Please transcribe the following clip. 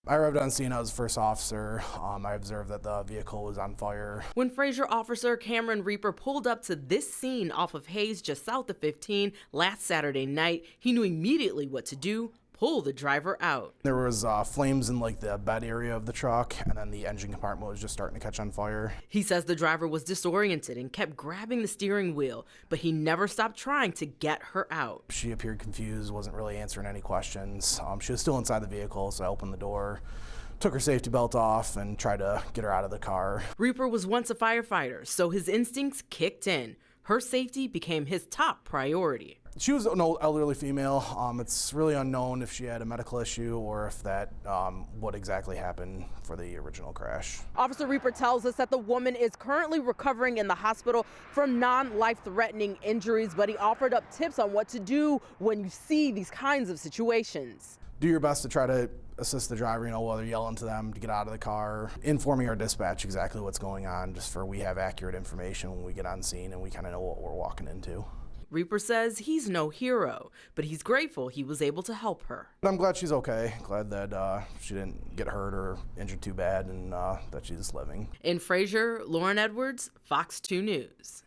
I arrived on scene. I was first officer. I observed that the vehicle was on fire. When Fraser officer Cameron Reaper pulled up to this scene off of Hayes just south of 15 last Saturday night, he knew immediately what to do: pull the driver out. There was flames in like the bed area of the truck, and then the engine compartment was just starting to catch on fire. He says the driver was disoriented and kept grabbing the steering wheel, but he never stopped trying to get her out. She appeared confused, wasn't really answering any questions. She was still inside the vehicle, so I opened the door, took her safety belt off, and tried to get her out of the car. Reaper was once a firefighter, so his instincts kicked in. Her safety became his top priority. She was an elderly female. It's really unknown if she had a medical issue or if that what exactly happened for the original crash. Officer Reaper tells us that the woman is currently recovering in the hospital from non-life-threatening injuries, but he offered up tips on what to do when you see these kinds of situations. Do your best to try to assist the driver, whether yelling to them to get out of the car, informing our dispatch exactly what's going on, just for we have accurate information when we get on scene and we kind of know what we're walking into. Reaper says he's no hero, but he's grateful he was able to help her. I'm glad she's okay. Glad that she didn't get hurt or injured too bad, and that she's living. In Fraser, Lauren Edwards, Fox 2 News.